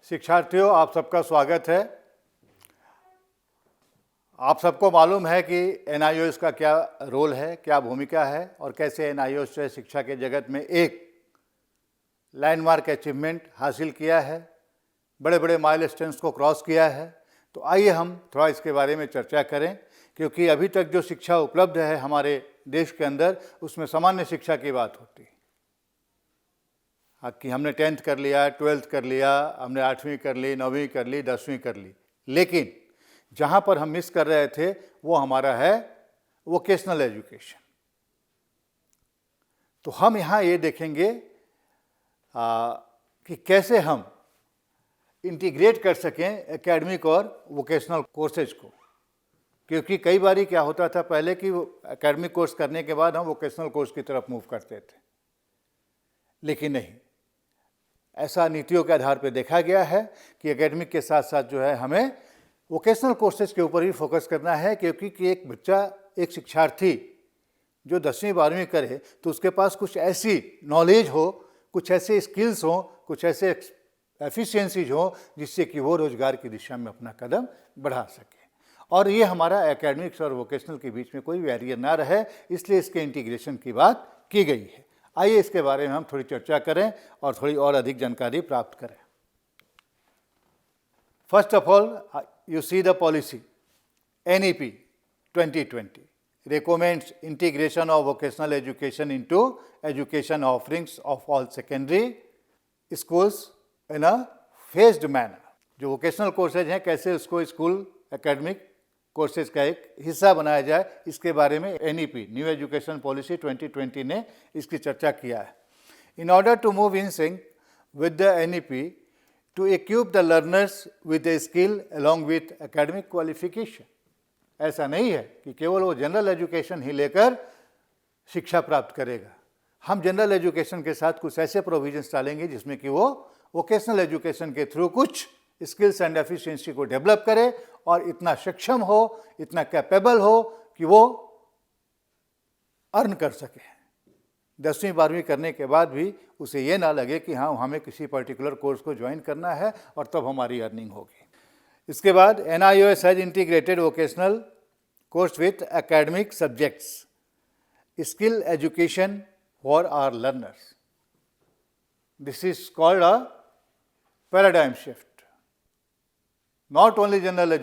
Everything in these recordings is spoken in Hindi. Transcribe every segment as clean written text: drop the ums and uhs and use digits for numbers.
शिक्षार्थियों, आप सबका स्वागत है। आप सबको मालूम है कि एनआईओएस का क्या रोल है, क्या भूमिका है और कैसे एनआईओएस से शिक्षा के जगत में एक लैंडमार्क अचीवमेंट हासिल किया है, बड़े बड़े माइलस्टोन्स को क्रॉस किया है। तो आइए हम थोड़ा इसके बारे में चर्चा करें, क्योंकि अभी तक जो शिक्षा उपलब्ध है हमारे देश के अंदर, उसमें सामान्य शिक्षा की बात होती है कि हमने 10th कर लिया, 12th कर लिया, हमने 8वीं कर ली, 9वीं कर ली, 10वीं कर ली। लेकिन जहाँ पर हम मिस कर रहे थे वो हमारा है वोकेशनल एजुकेशन। तो हम यहाँ ये देखेंगे कि कैसे हम इंटीग्रेट कर सकें एकेडमिक और वोकेशनल कोर्सेज को, क्योंकि कई बारी क्या होता था पहले कि एकेडमिक कोर्स करने के बाद हम वोकेशनल कोर्स की तरफ मूव करते थे, लेकिन नहीं, ऐसा नीतियों के आधार पर देखा गया है कि एकेडमिक के साथ साथ जो है हमें वोकेशनल कोर्सेज के ऊपर भी फोकस करना है, क्योंकि कि एक बच्चा, एक शिक्षार्थी जो 10वीं 12वीं करे तो उसके पास कुछ ऐसी नॉलेज हो, कुछ ऐसे स्किल्स हो, कुछ ऐसे एफिशिएंसीज हो जिससे कि वो रोजगार की दिशा में अपना कदम बढ़ा सके। और ये हमारा एकेडमिक्स और वोकेशनल के बीच में कोई बैरियर ना रहे, इसलिए इसके इंटीग्रेशन की बात की गई है। आइए इसके बारे में हम थोड़ी चर्चा करें और थोड़ी और अधिक जानकारी प्राप्त करें। First of all, you see the policy. NEP 2020 recommends integration of vocational education into education offerings of all secondary schools in a phased manner. जो वोकेशनल कोर्सेज हैं कैसे उसको स्कूल एकेडमिक कोर्सेज का एक हिस्सा बनाया जाए, इसके बारे में NEP न्यू एजुकेशन पॉलिसी 2020 ने इसकी चर्चा किया है। In order to move in sync with the NEP to equip the learners with a skill along with academic qualification. ऐसा नहीं है कि केवल वो जनरल एजुकेशन ही लेकर शिक्षा प्राप्त करेगा। हम जनरल एजुकेशन के साथ कुछ ऐसे प्रोविजंस डालेंगे जिसमें कि वो वोकेशनल एजुकेशन के थ्रू कुछ स्किल्स एंड एफिशिएंसी को डेवलप करे और इतना सक्षम हो, इतना कैपेबल हो कि वो अर्न कर सके। 10वीं 12वीं करने के बाद भी उसे ये ना लगे कि हाँ हमें किसी पर्टिकुलर कोर्स को ज्वाइन करना है और तब हमारी अर्निंग होगी। इसके बाद NIOS has integrated vocational course with academic subjects, skill education for our learners. This is called a paradigm shift. Not only general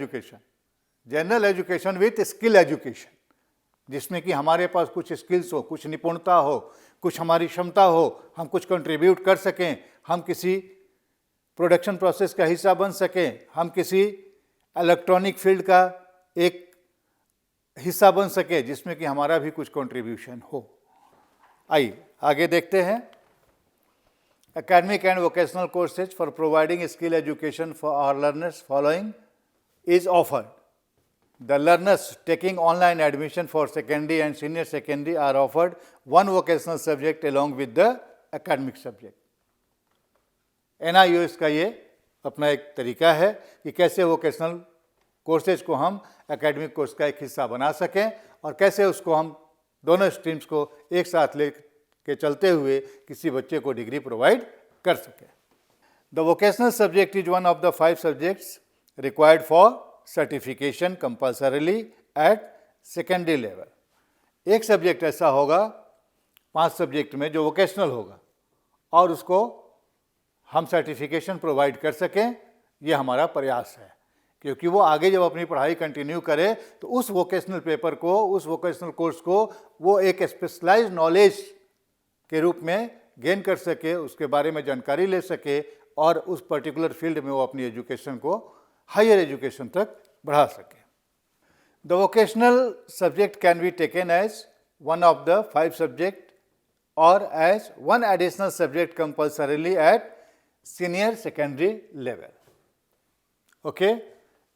education with skill education, जिसमें कि हमारे पास कुछ स्किल्स हो, कुछ निपुणता हो, कुछ हमारी क्षमता हो, हम कुछ कंट्रीब्यूट कर सकें, हम किसी प्रोडक्शन प्रोसेस का हिस्सा बन सकें, हम किसी इलेक्ट्रॉनिक फील्ड का एक हिस्सा बन सके जिसमें कि हमारा भी कुछ कंट्रीब्यूशन हो। आइए आगे देखते हैं। Academic and vocational courses for providing skill education for our learners following is offered. The learners taking online admission for secondary and senior secondary are offered one vocational subject along with the academic subject. NIOS का ये अपना एक तरीका है कि कैसे वोकेशनल कोर्सेज को हम एकेडमिक कोर्स का एक हिस्सा बना सकें और कैसे उसको हम दोनों स्ट्रीम्स को एक साथ ले के चलते हुए किसी बच्चे को डिग्री प्रोवाइड कर सकें. The vocational subject is one of the 5 subjects required for certification compulsorily at secondary level. एक सब्जेक्ट ऐसा होगा 5 सब्जेक्ट में जो वोकेशनल होगा और उसको हम सर्टिफिकेशन प्रोवाइड कर सकें, ये हमारा प्रयास है, क्योंकि वो आगे जब अपनी पढ़ाई कंटिन्यू करे तो उस वोकेशनल पेपर को, उस वोकेशनल कोर्स को वो एक स्पेशलाइज्ड नॉलेज के रूप में गेन कर सके, उसके बारे में जानकारी ले सके और उस पर्टिकुलर फील्ड में वो अपनी एजुकेशन को हायर एजुकेशन तक बढ़ा सके. The vocational subject can be taken as one of the 5 subject और as one additional subject compulsorily at senior secondary level. Okay,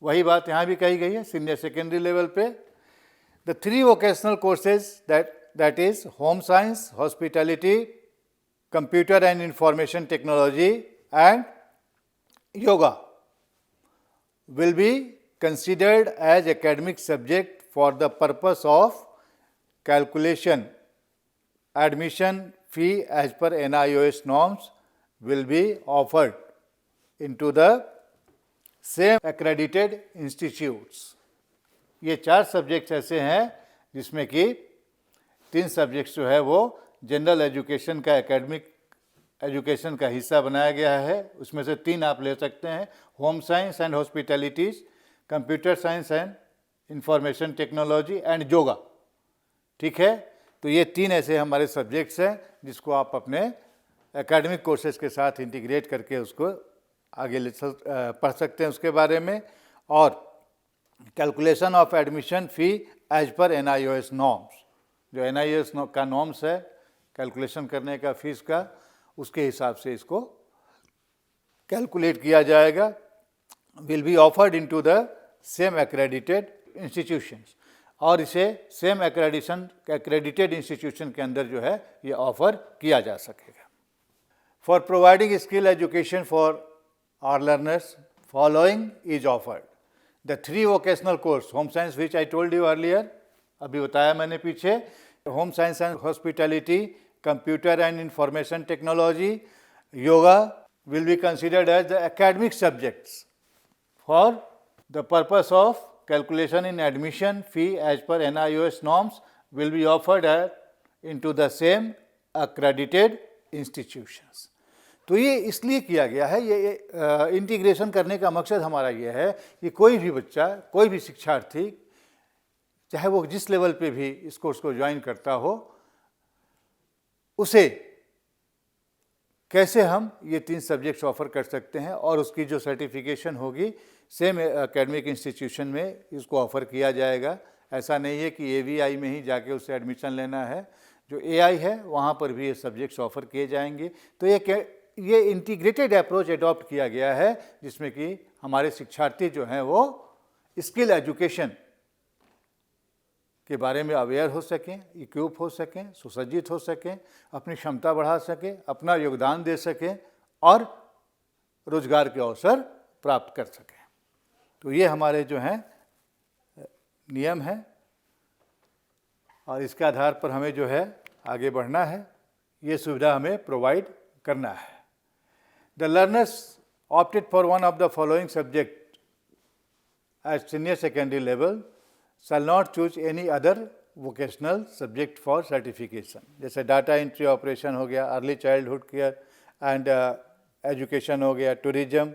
वही बात यहाँ भी कही गई है सीनियर सेकेंडरी लेवल पे. The 3 vocational courses that is home science, hospitality, computer and information technology and yoga will be considered as academic subject for the purpose of calculation. Admission fee as per NIOS norms will be offered into the same accredited institutes। ये 4 सब्जेक्ट्स ऐसे हैं जिसमें कि 3 सब्जेक्ट्स जो है वो जनरल एजुकेशन का एकेडमिक एजुकेशन का हिस्सा बनाया गया है। उसमें से 3 आप ले सकते हैं, home science and hospitalities, computer science and information technology and yoga. ठीक है, तो ये 3 ऐसे हमारे सब्जेक्ट्स हैं जिसको आप अपने एकेडमिक कोर्सेज के साथ इंटीग्रेट करके उसको आगे पढ़ सकते हैं उसके बारे में। और calculation of admission fee as per NIOS norms, जो NIOS का नॉर्म्स है कैलकुलेशन करने का फीस का, उसके हिसाब से इसको कैलकुलेट किया जाएगा। Will be offered into the same accredited institutions, और इसे सेम एक्रेडिटेड इंस्टीट्यूशन के अंदर जो है ये ऑफर किया जा सकेगा। For providing skill education for our learners following is offered the 3 vocational course, home science which I told you earlier, अभी बताया मैंने पीछे, home science and hospitality, computer and information technology, yoga will be considered as the academic subjects for the purpose of calculation in admission fee as per NIOS norms will be offered into the same accredited institutions। तो ये इसलिए किया गया है, ये इंटीग्रेशन करने का मकसद हमारा ये है कि कोई भी बच्चा, कोई भी शिक्षार्थी, चाहे वो जिस लेवल पे भी इस कोर्स को ज्वाइन करता हो, उसे कैसे हम ये 3 सब्जेक्ट्स ऑफर कर सकते हैं और उसकी जो सर्टिफिकेशन होगी सेम एकेडमिक इंस्टीट्यूशन में इसको ऑफ़र किया जाएगा। ऐसा नहीं है कि AVI में ही जाके उससे एडमिशन लेना है, जो AI है वहाँ पर भी ये सब्जेक्ट्स ऑफ़र किए जाएंगे। तो ये इंटीग्रेटेड अप्रोच अडॉप्ट किया गया है जिसमें कि हमारे शिक्षार्थी जो हैं वो स्किल एजुकेशन के बारे में अवेयर हो सकें, इक्विप हो सकें, सुसज्जित हो सकें, अपनी क्षमता बढ़ा सकें, अपना योगदान दे सकें और रोजगार के अवसर प्राप्त कर सकें। तो ये हमारे जो हैं नियम हैं और इसके आधार पर हमें जो है आगे बढ़ना है, ये सुविधा हमें प्रोवाइड करना है। The learners opted for one of the following subject at senior secondary level shall not choose any other vocational subject for certification। जैसे डाटा एंट्री ऑपरेशन हो गया, early childhood care and education हो गया, tourism,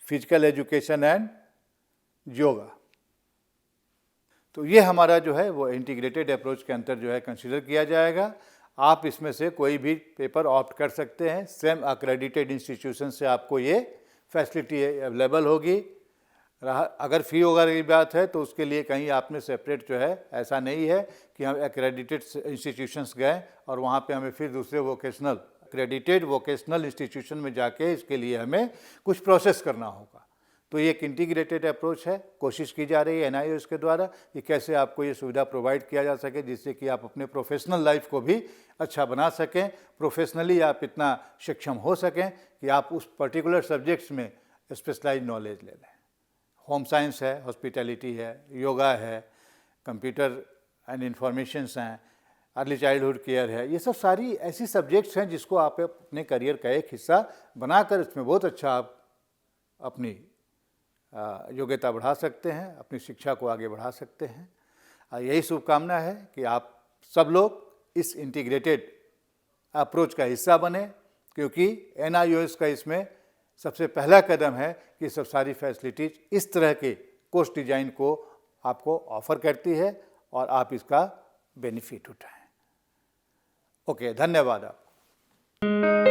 physical education and yoga. तो ये हमारा जो है वो इंटीग्रेटेड अप्रोच के अंदर जो है कंसिडर किया जाएगा। आप इसमें से कोई भी पेपर ऑप्ट कर सकते हैं, सेम एक्रेडिटेड इंस्टीट्यूशन से आपको ये फैसिलिटी अवेलेबल होगी। अगर फ़ी वगैरह की बात है तो उसके लिए कहीं आपने सेपरेट जो है, ऐसा नहीं है कि हम एक्रेडिटेड इंस्टीट्यूशंस गए और वहाँ पे हमें फिर दूसरे वोकेशनल एक्रेडिटेड वोकेशनल इंस्टीट्यूशन में जाके इसके लिए हमें कुछ प्रोसेस करना होगा। तो ये एक इंटीग्रेटेड अप्रोच है, कोशिश की जा रही है NIOS के द्वारा कि कैसे आपको ये सुविधा प्रोवाइड किया जा सके जिससे कि आप अपने प्रोफेशनल लाइफ को भी अच्छा बना सकें, प्रोफेशनली आप इतना सक्षम हो सकें कि आप उस पर्टिकुलर सब्जेक्ट्स में स्पेशलाइज नॉलेज ले लें। होम साइंस है, हॉस्पिटैलिटी है, योगा है, कंप्यूटर एंड इंफॉर्मेशंस हैं, अर्ली चाइल्डहुड केयर है, ये सब सारी ऐसी सब्जेक्ट्स हैं जिसको आप अपने करियर का एक हिस्सा बनाकर इसमें बहुत अच्छा आप अपनी योग्यता बढ़ा सकते हैं, अपनी शिक्षा को आगे बढ़ा सकते हैं। यही शुभकामना है कि आप सब लोग इस इंटीग्रेटेड अप्रोच का हिस्सा बने, क्योंकि NIOS का इसमें सबसे पहला कदम है कि सब सारी फैसिलिटीज़ इस तरह के कोर्स डिज़ाइन को आपको ऑफ़र करती है और आप इसका बेनिफिट उठाएं। ओके, धन्यवाद आपको।